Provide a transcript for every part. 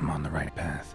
I'm on the right path.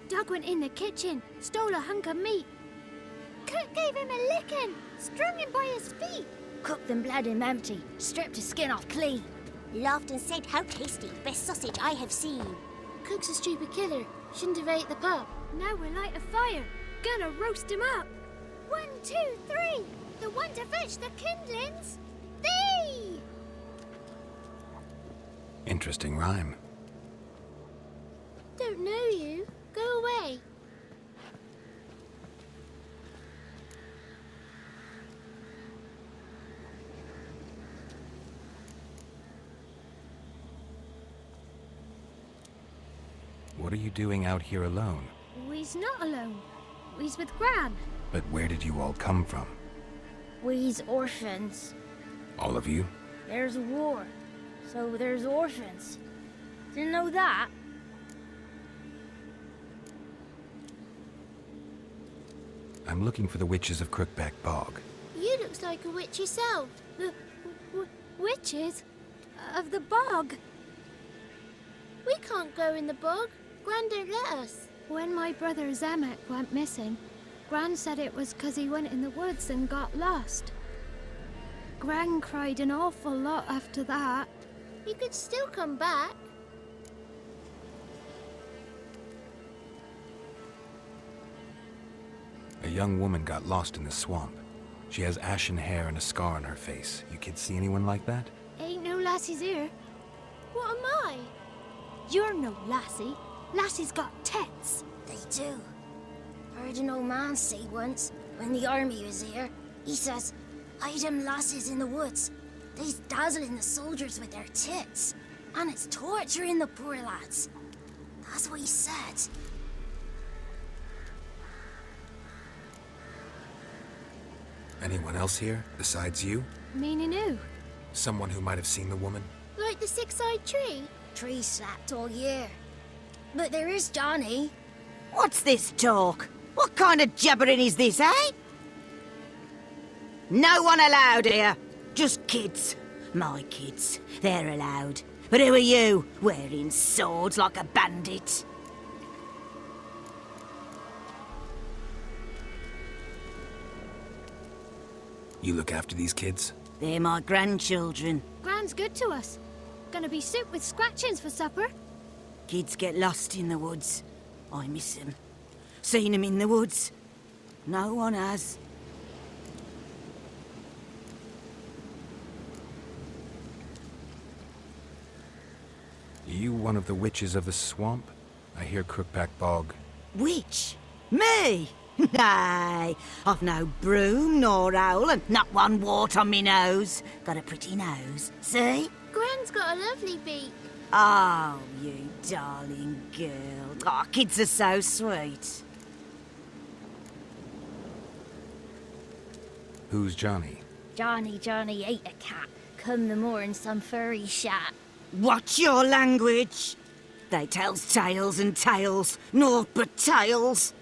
Doug went in the kitchen, stole a hunk of meat. Cook gave him a licking, strung him by his feet. Cooked and bled him empty, stripped his skin off clean. Laughed and said, "How tasty, best sausage I have seen." Cook's a stupid killer, shouldn't have ate the pup. Now we'll light a fire, gonna roast him up. 1, 2, 3, the one to fetch the kindlings. Thee! Interesting rhyme. Don't know you. Go away. What are you doing out here alone? We's not alone. We's with Gran. But where did you all come from? We's orphans. All of you? There's a war, so there's orphans. Didn't know that? I'm looking for the witches of Crookback Bog. You looks like a witch yourself. The witches of the bog. We can't go in the bog. Gran don't let us. When my brother Zamek went missing, Gran said it was 'cause he went in the woods and got lost. Gran cried an awful lot after that. He could still come back. A young woman got lost in the swamp. She has ashen hair and a scar on her face. You kids see anyone like that? Ain't no lassies here. What am I? You're no lassie. Lassie's got tits. They do. Heard an old man say once, when the army was here, he says, "I them lasses in the woods. They's dazzling the soldiers with their tits, and it's torturing the poor lads." That's what he said. Anyone else here, besides you? Meaning who? Someone who might have seen the woman? Like the six-eyed tree? Tree slapped all year. But there is Johnny. What's this talk? What kind of jabbering is this, eh? No one allowed here. Just kids. My kids. They're allowed. But who are you, wearing swords like a bandit? You look after these kids? They're my grandchildren. Gran's good to us. Gonna be soup with scratchings for supper. Kids get lost in the woods. I miss them. Seen them in the woods. No one has. You one of the witches of the swamp? I hear Crookback Bog. Witch? Me? Nay, I've no broom nor owl and not one wart on me nose. Got a pretty nose, see? Gran's got a lovely beak. Oh, you darling girl. Oh, kids are so sweet. Who's Johnny? Johnny ate a cat. Come the more in some furry shat. Watch your language. They tells tales and tales, naught but tales.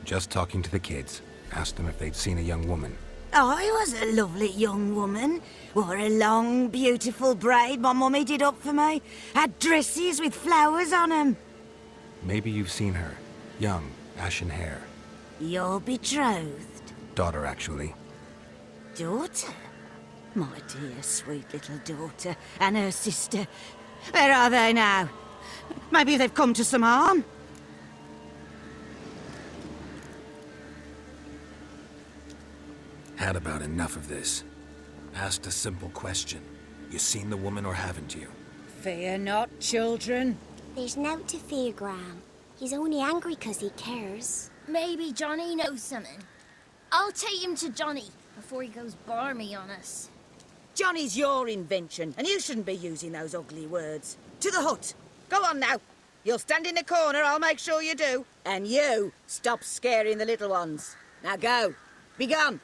Just talking to the kids. Asked them if they'd seen a young woman. I was a lovely young woman. Wore a long, beautiful braid my mummy did up for me. Had dresses with flowers on 'em. Maybe you've seen her. Young, ashen hair. You're betrothed. Daughter, actually. Daughter? My dear, sweet little daughter. And her sister. Where are they now? Maybe they've come to some harm. Had about enough of this. Asked a simple question. You seen the woman or haven't you? Fear not, children. There's nought to fear, Gran. He's only angry 'cause he cares. Maybe Johnny knows something. I'll take him to Johnny before he goes barmy on us. Johnny's your invention, and you shouldn't be using those ugly words. To the hut. Go on now. You'll stand in the corner, I'll make sure you do. And you, stop scaring the little ones. Now go. Be gone.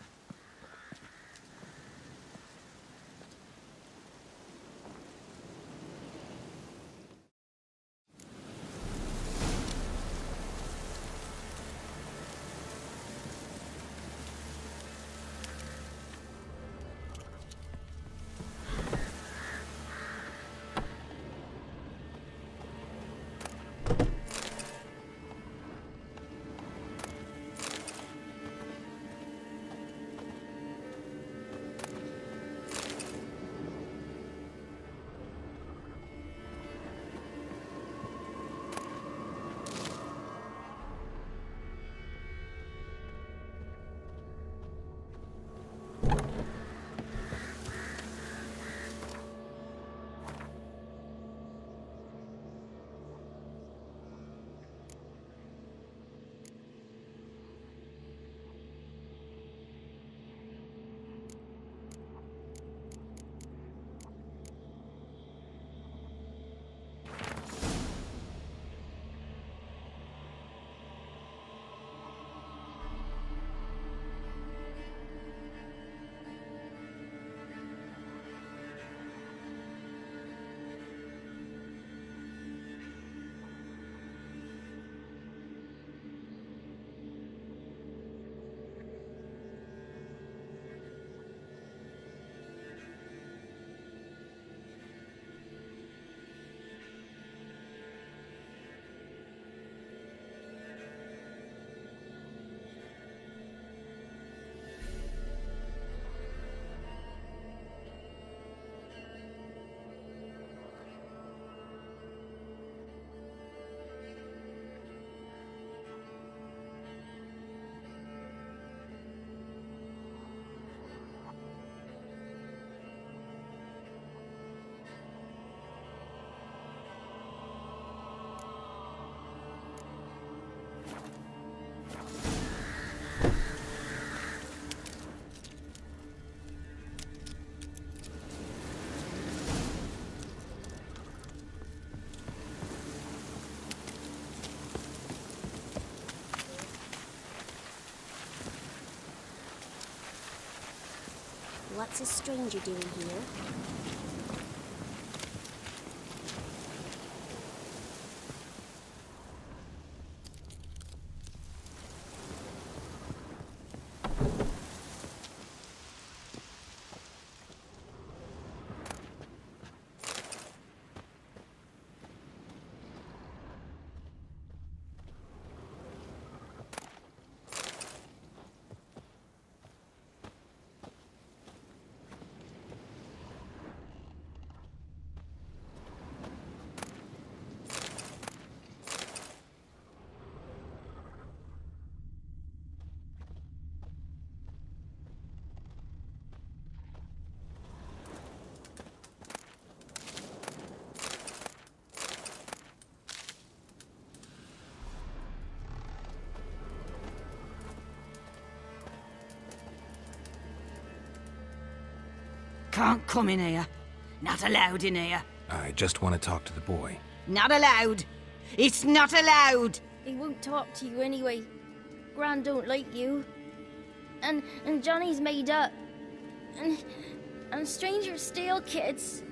What's a stranger doing here? Can't come in here. Not allowed in here. I just want to talk to the boy. Not allowed. It's not allowed. He won't talk to you anyway. Gran don't like you. And Johnny's made up. And strangers steal kids.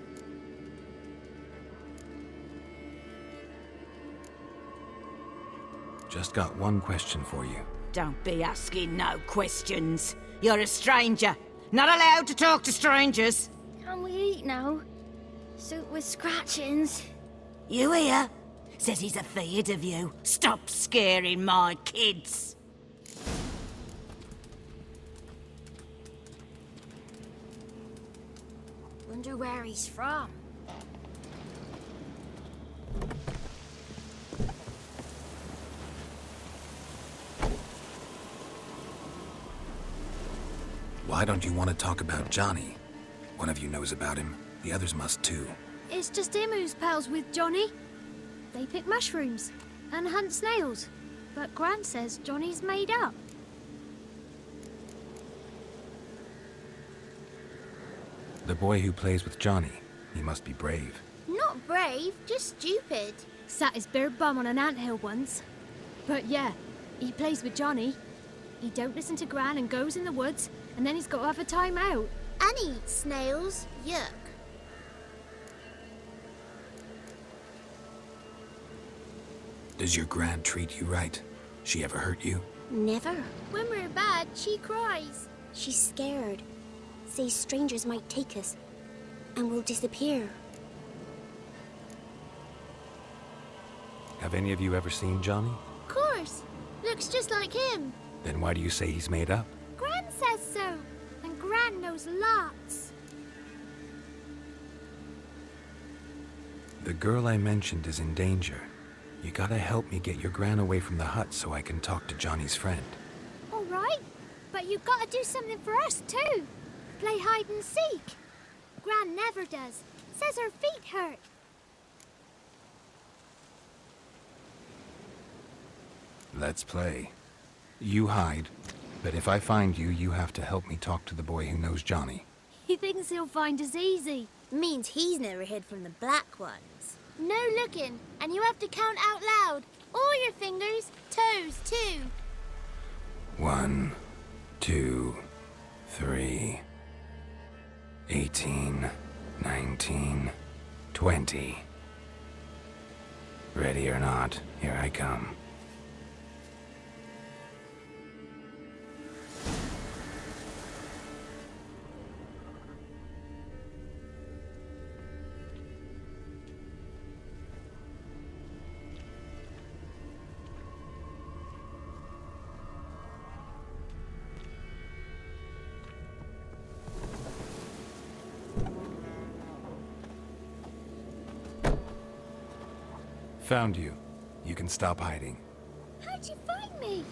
Just got one question for you. Don't be asking no questions. You're a stranger. Not allowed to talk to strangers. Can we eat now? Soup with scratchings. You hear? Says he's afeard of you. Stop scaring my kids. Wonder where he's from. Why don't you want to talk about Johnny? One of you knows about him. The others must too. It's just him who's pals with Johnny. They pick mushrooms and hunt snails. But Gran says Johnny's made up. The boy who plays with Johnny. He must be brave. Not brave, just stupid. Sat his bare bum on an anthill once. But yeah, he plays with Johnny. He don't listen to Gran and goes in the woods, and then he's got to have a time out. And he eats snails. Yuck. Does your Gran treat you right? She ever hurt you? Never. When we're bad, she cries. She's scared. Says strangers might take us. And we'll disappear. Have any of you ever seen Johnny? Of course. Looks just like him. Then why do you say he's made up? Gran says so. And Gran knows lots. The girl I mentioned is in danger. You gotta help me get your Gran away from the hut so I can talk to Johnny's friend. All right. But you gotta do something for us, too. Play hide and seek. Gran never does. Says her feet hurt. Let's play. You hide, but if I find you, you have to help me talk to the boy who knows Johnny. He thinks he'll find us easy. Means he's never hid from the black ones. No looking, and you have to count out loud. All your fingers, toes too. 1, 2, 3, 18, 19, 20. Ready or not, here I come. Found you. You can stop hiding. How'd you find me?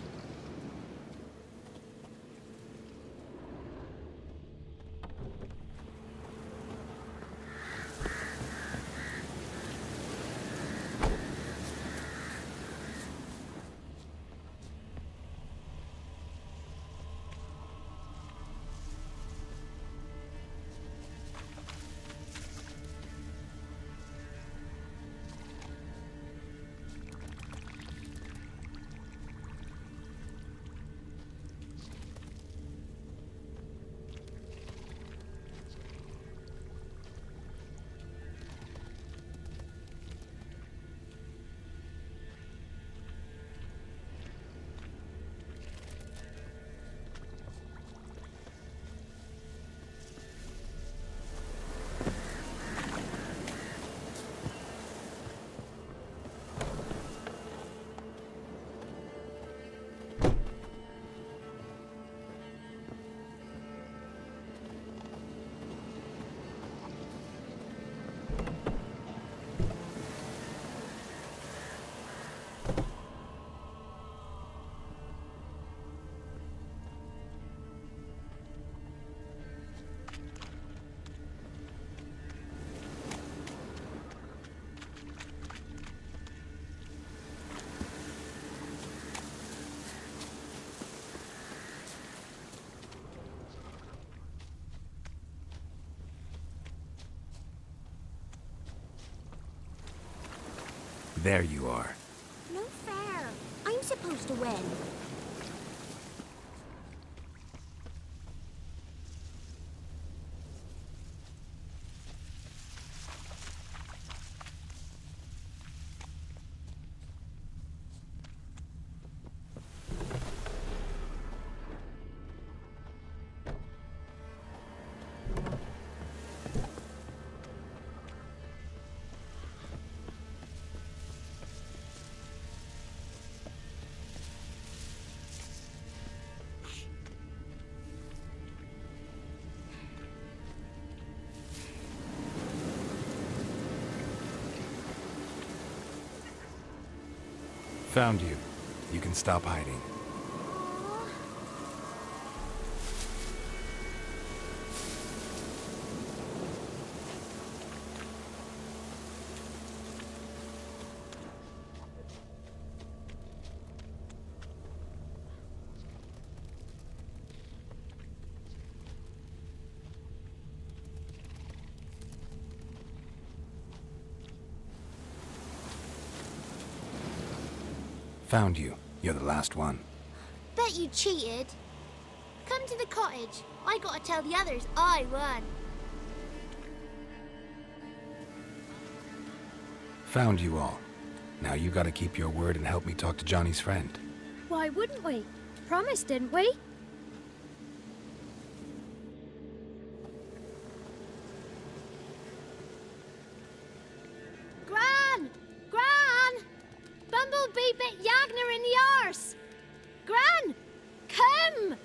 There you are. No fair. I'm supposed to win. Found you. You can stop hiding. Found you. You're the last one. Bet you cheated. Come to the cottage. I gotta tell the others I won. Found you all. Now you gotta keep your word and help me talk to Johnny's friend. Why wouldn't we? Promised, didn't we? Gran! Gran! Bumblebee bit Yagner in the arse! Gran! Come!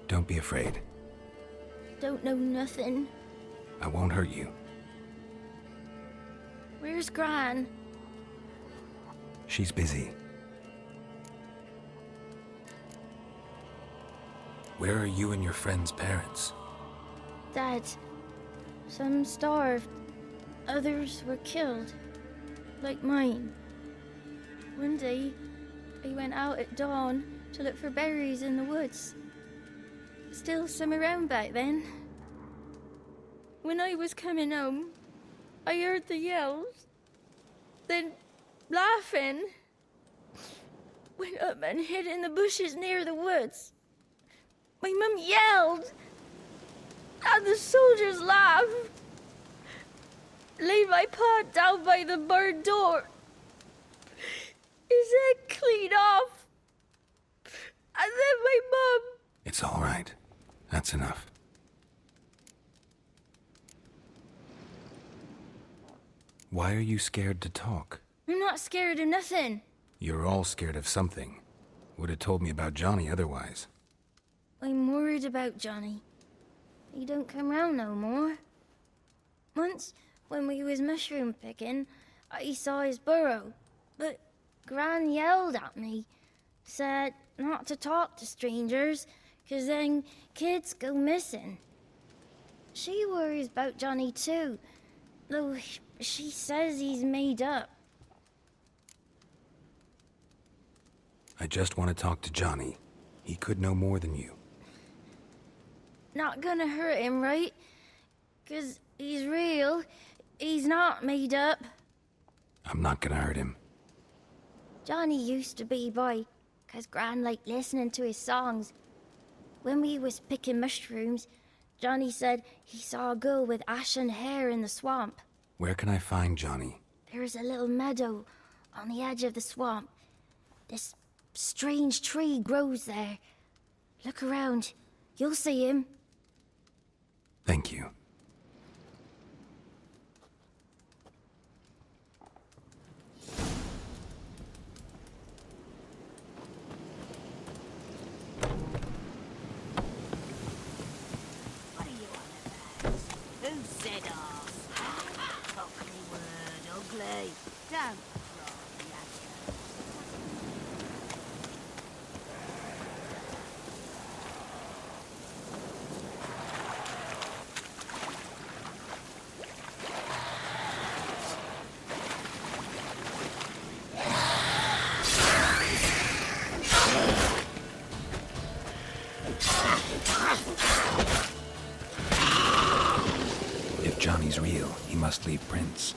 Don't be afraid. Don't know nothing. I won't hurt you. Where's Gran? She's busy. Where are you and your friend's parents? Dad. Some starved. Others were killed. Like mine. One day, I went out at dawn to look for berries in the woods. Still some around back then. When I was coming home, I heard the yells. Then, laughing, went up and hid in the bushes near the woods. My mum yelled, and the soldiers laughed. Laid my pa down by the barn door. His head clean off. And then my mum... It's all right. That's enough. Why are you scared to talk? I'm not scared of nothing. You're all scared of something. Would have told me about Johnny otherwise. I'm worried about Johnny. He don't come round no more. Once, when we was mushroom picking, I saw his burrow. But Gran yelled at me. Said not to talk to strangers, 'cause then kids go missing. She worries about Johnny too, though she says he's made up. I just want to talk to Johnny. He could know more than you. Not gonna hurt him, right? 'Cause he's real. He's not made up. I'm not gonna hurt him. Johnny used to be by, 'cause Gran liked listening to his songs. When we was picking mushrooms, Johnny said he saw a girl with ashen hair in the swamp. Where can I find Johnny? There's a little meadow on the edge of the swamp. This strange tree grows there. Look around. You'll see him. Thank you. What are you on about? Who said arse? Cockney word, ugly. Don't cry, laddie. Johnny's real, he must leave prints.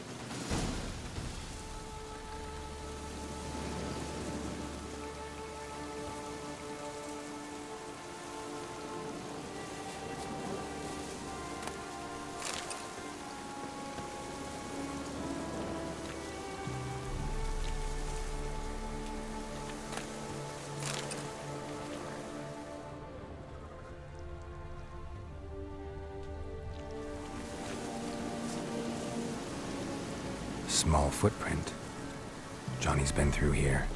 Small footprint. Johnny's been through here.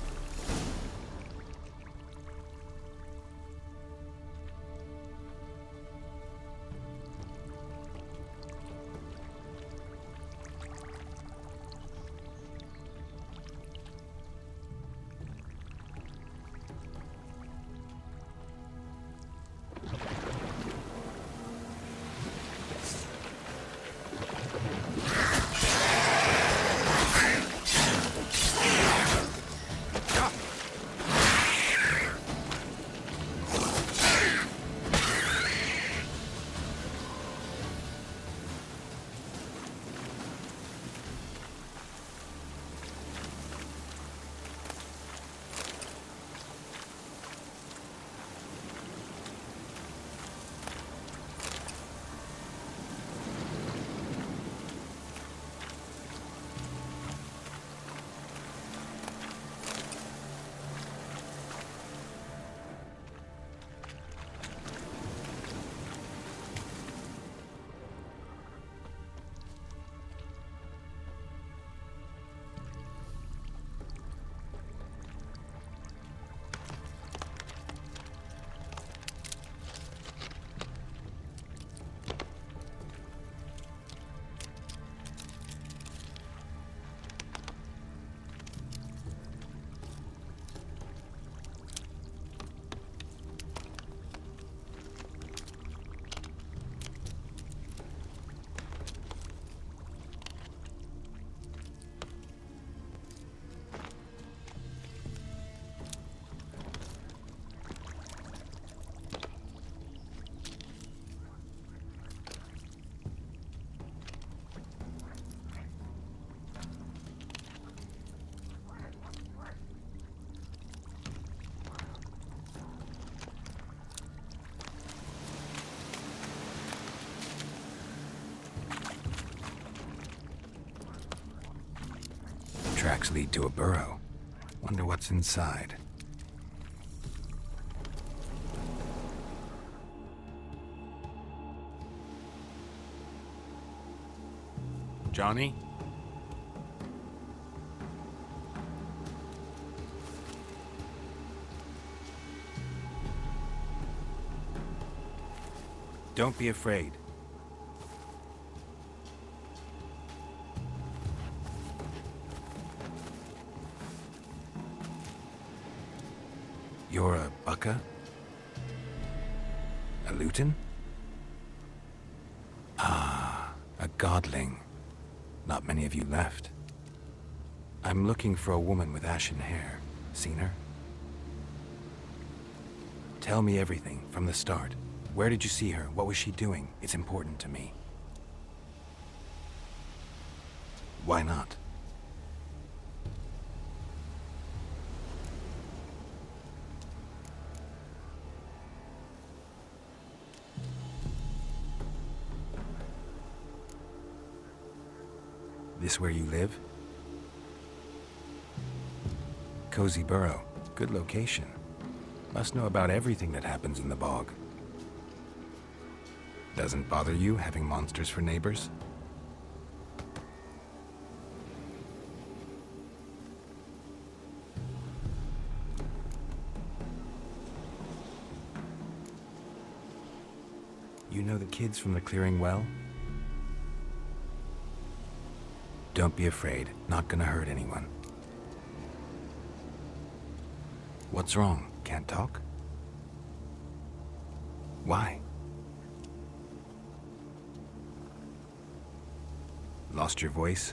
Tracks lead to a burrow. Wonder what's inside. Johnny? Don't be afraid. You're a Bucka? A Luton? Ah, a godling. Not many of you left. I'm looking for a woman with ashen hair. Seen her? Tell me everything, from the start. Where did you see her? What was she doing? It's important to me. Why not? This where you live? Cozy burrow. Good location. Must know about everything that happens in the bog. Doesn't bother you having monsters for neighbors? You know the kids from the clearing well? Don't be afraid. Not gonna hurt anyone. What's wrong? Can't talk? Why? Lost your voice?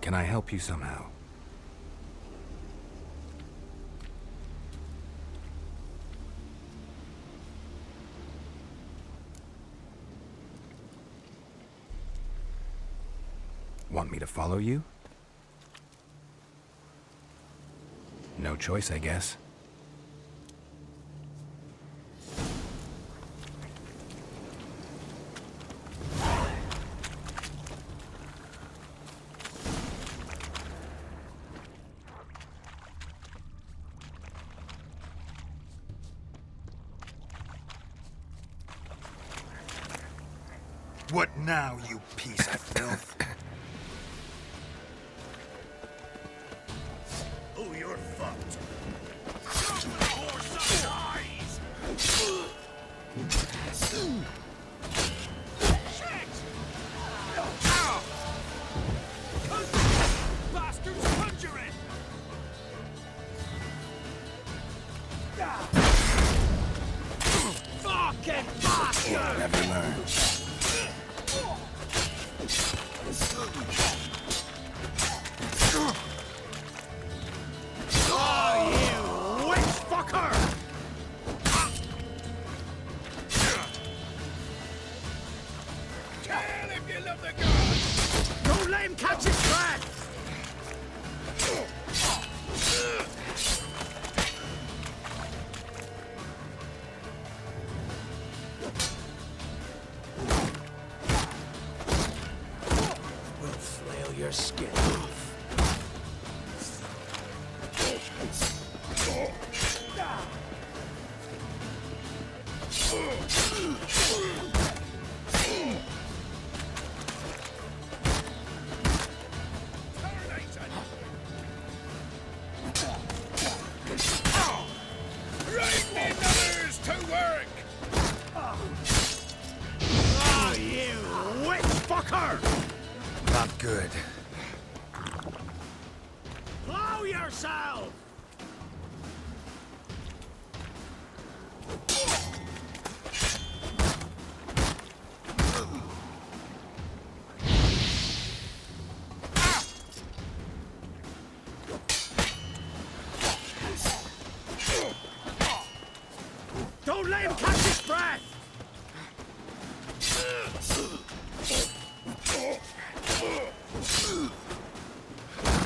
Can I help you somehow? Want me to follow you? No choice, I guess. What now, you piece of filth? Oh, you're fucked. Bastards conjuring! Fucking bastard! Never learn. Oh, you witch fucker! Kill if you love the gods! Don't let him catch his breath! We'll flail your skin off. Right the others to work! Oh, you witch fucker! Not good. Plow yourself! Don't let him catch his breath!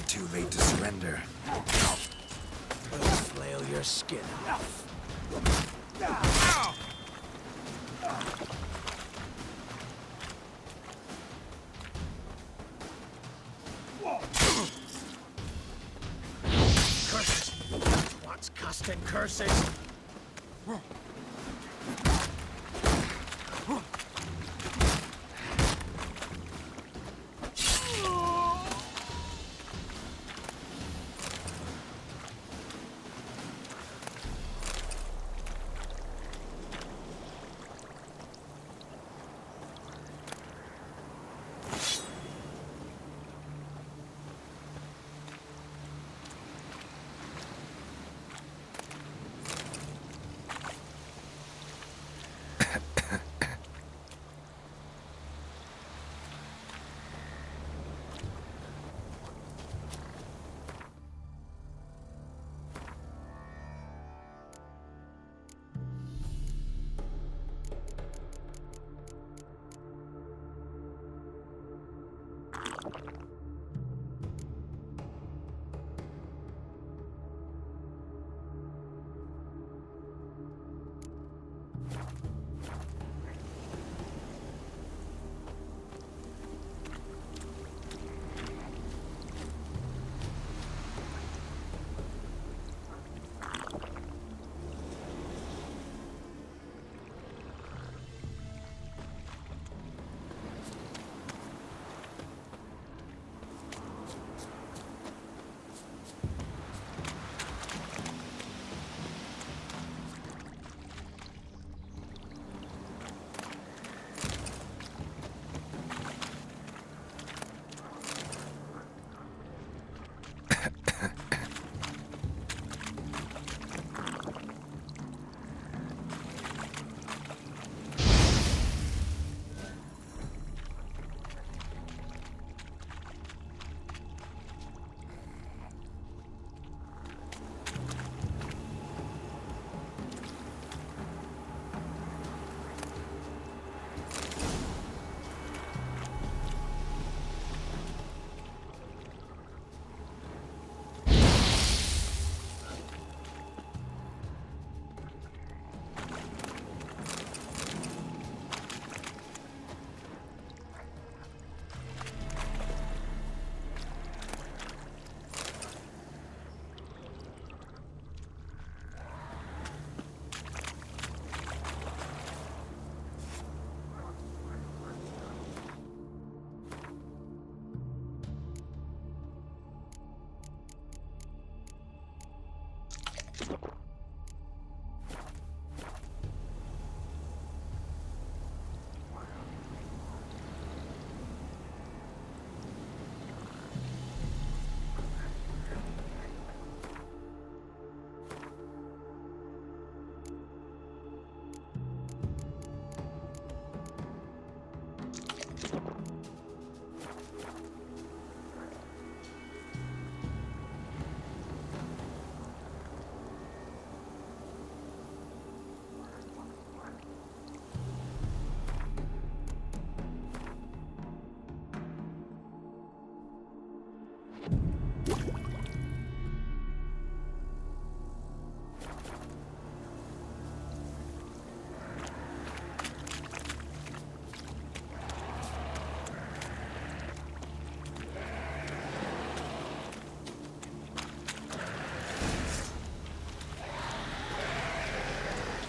Too late to surrender. We'll flail your skin off. Curses! What's casting curses?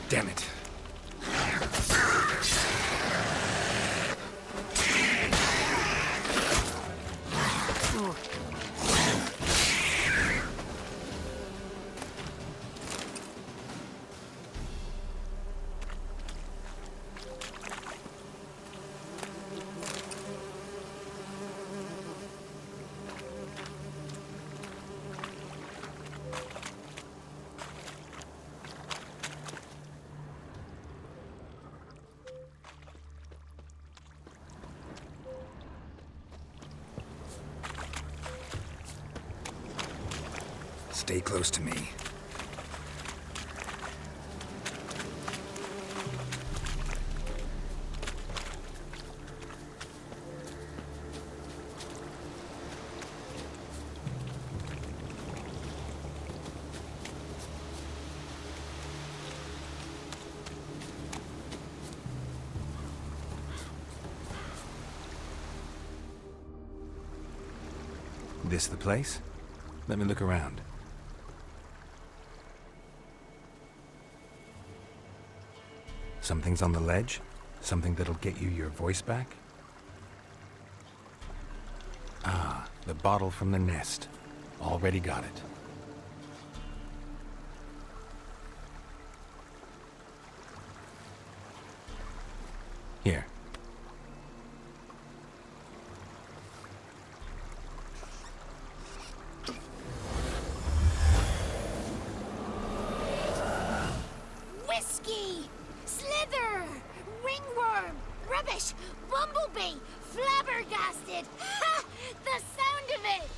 Damn it. Stay close to me. This the place? Let me look around. Something's on the ledge? Something that'll get you your voice back? Ah, the bottle from the nest. Already got it. Here. Whiskey! Slither! Ringworm! Rubbish! Bumblebee! Flabbergasted! Ha! The sound of it!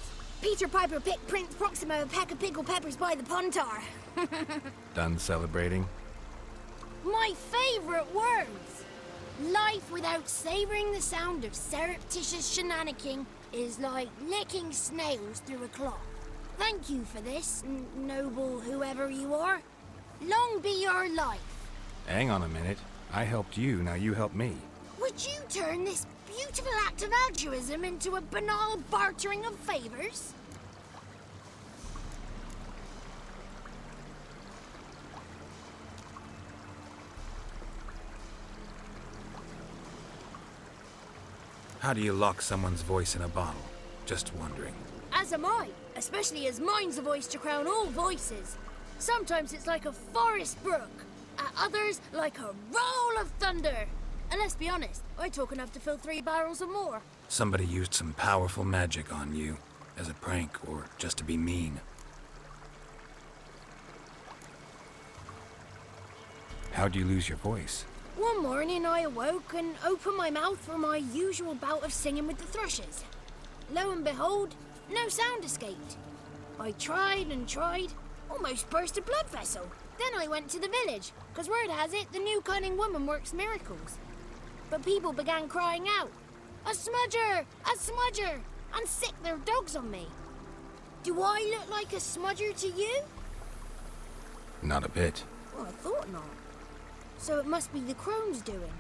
Peter Piper picked Prince Proximo a peck of pickled peppers by the pontar. Done celebrating? My favorite words! Life without savoring the sound of surreptitious shenanigans is like licking snails through a cloth. Thank you for this, noble whoever you are. Long be your life. Hang on a minute. I helped you, now you help me. Would you turn this beautiful act of altruism into a banal bartering of favors? How do you lock someone's voice in a bottle? Just wondering. As am I, especially as mine's a voice to crown all voices. Sometimes it's like a forest brook, at others like a roll of thunder. And let's be honest, I talk enough to fill 3 barrels or more. Somebody used some powerful magic on you, as a prank or just to be mean. How'd you lose your voice? One morning I awoke and opened my mouth for my usual bout of singing with the thrushes. Lo and behold, no sound escaped. I tried and tried, almost burst a blood vessel. Then I went to the village, because word has it the new cunning woman works miracles. But people began crying out, "A smudger! A smudger!" and sick their dogs on me. Do I look like a smudger to you? Not a bit. Well, I thought not. So it must be the crone's doing.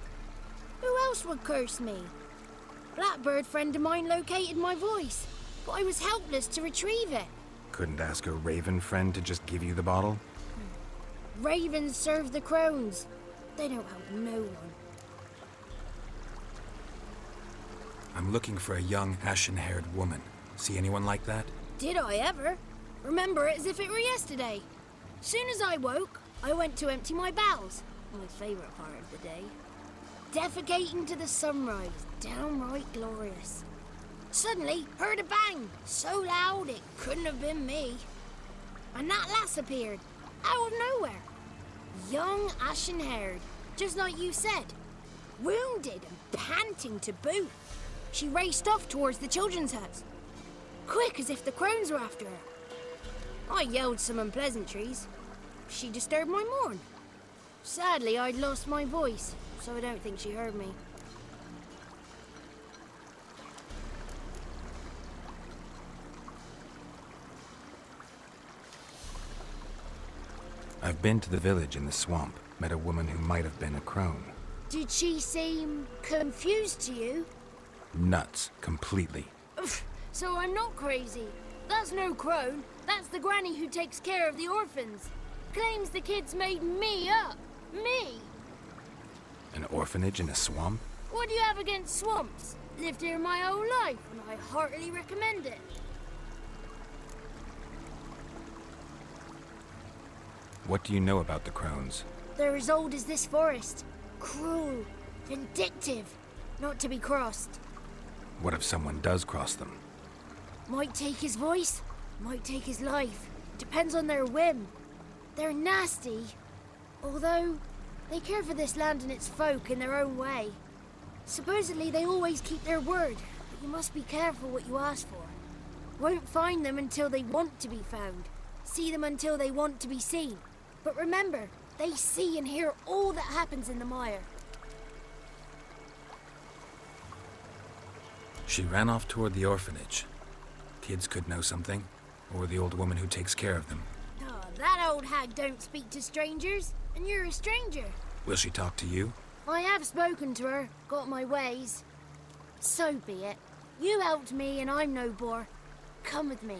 Who else would curse me? Blackbird friend of mine located my voice, but I was helpless to retrieve it. Couldn't ask a raven friend to just give you the bottle? Ravens serve the crones. They don't help no one. I'm looking for a young, ashen-haired woman. See anyone like that? Did I ever? Remember it as if it were yesterday. Soon as I woke, I went to empty my bowels. My favourite part of the day. Defecating to the sunrise, downright glorious. Suddenly, heard a bang, so loud it couldn't have been me. And that lass appeared, out of nowhere. Young, ashen-haired, just like you said. Wounded and panting to boot. She raced off towards the children's huts. Quick as if the crones were after her. I yelled some unpleasantries. She disturbed my morn. Sadly, I'd lost my voice, so I don't think she heard me. I've been to the village in the swamp, met a woman who might have been a crone. Did she seem confused to you? Nuts, completely. So I'm not crazy. That's no crone. That's the granny who takes care of the orphans. Claims the kids made me up. Me! An orphanage in a swamp? What do you have against swamps? Lived here my whole life, and I heartily recommend it. What do you know about the crones? They're as old as this forest. Cruel, vindictive, not to be crossed. What if someone does cross them? Might take his voice, might take his life. Depends on their whim. They're nasty, although they care for this land and its folk in their own way. Supposedly they always keep their word, but you must be careful what you ask for. Won't find them until they want to be found. See them until they want to be seen. But remember, they see and hear all that happens in the mire. She ran off toward the orphanage. Kids could know something, or the old woman who takes care of them. Oh, that old hag don't speak to strangers, and you're a stranger. Will she talk to you? I have spoken to her, got my ways. So be it. You helped me and I'm no bore. Come with me.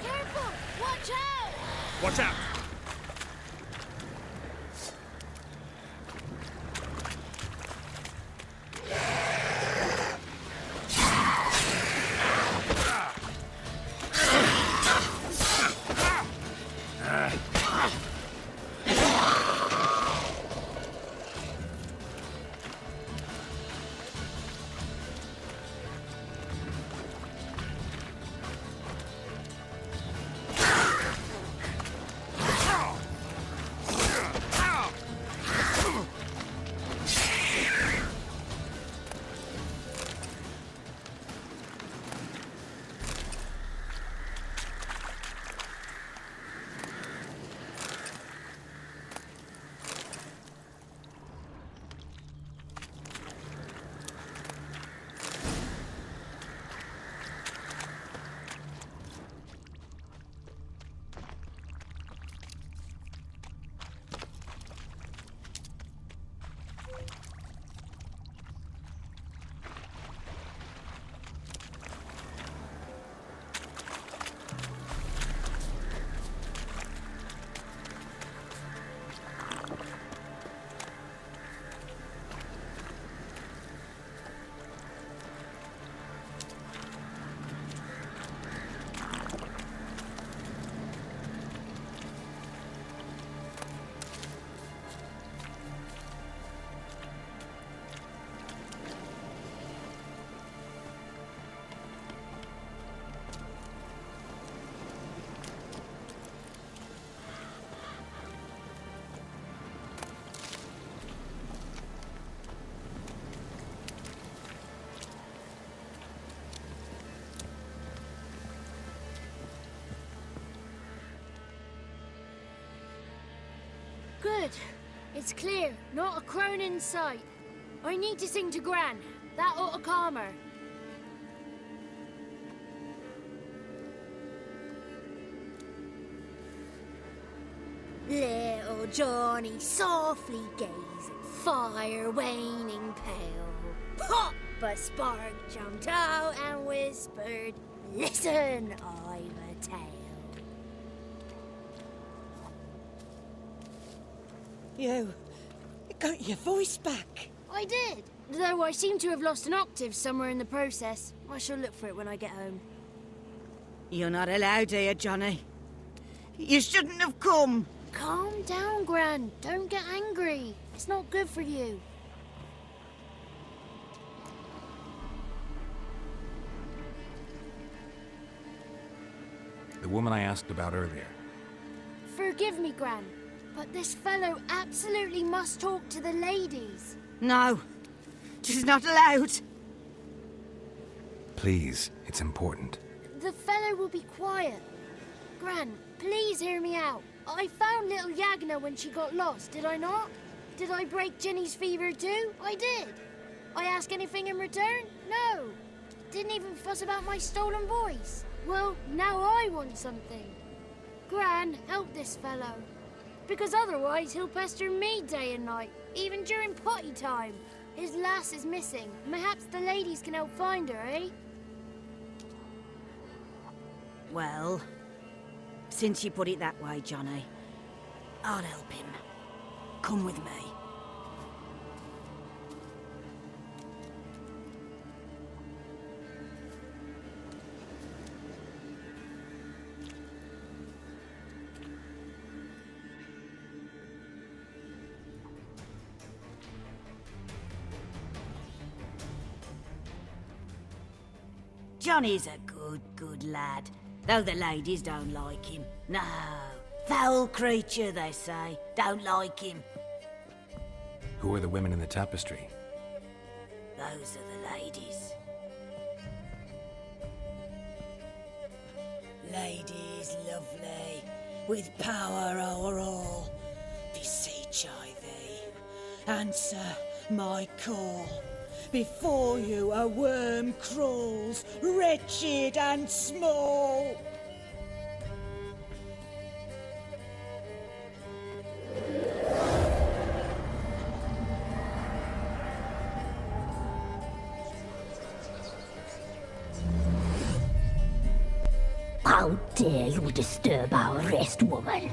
Careful! Watch out! Watch out! Good. It's clear. Not a crone in sight. I need to sing to Gran. That ought to calm her. Little Johnny softly gazing, fire waning pale. Pop! A spark jumped out and whispered, "Listen, I've a tale." You got your voice back. I did, though I seem to have lost an octave somewhere in the process. I shall look for it when I get home. You're not allowed here, Johnny. You shouldn't have come. Calm down, Gran. Don't get angry. It's not good for you. The woman I asked about earlier. Forgive me, Gran. But this fellow absolutely must talk to the ladies. No, she's not allowed. Please, it's important. The fellow will be quiet. Gran, please hear me out. I found little Yagna when she got lost, did I not? Did I break Ginny's fever too? I did. I ask anything in return? No. Didn't even fuss about my stolen voice. Well, now I want something. Gran, help this fellow. Because otherwise he'll pester me day and night, even during potty time. His lass is missing. Perhaps the ladies can help find her, eh? Well, since you put it that way, Johnny, I'll help him. Come with me. Johnny's a good lad, though the ladies don't like him. No, foul creature, they say. Don't like him. Who are the women in the tapestry? Those are the ladies. Ladies lovely, with power o'er all, beseech I thee, answer my call. Before you a worm crawls, wretched and small. How dare you disturb our rest, woman?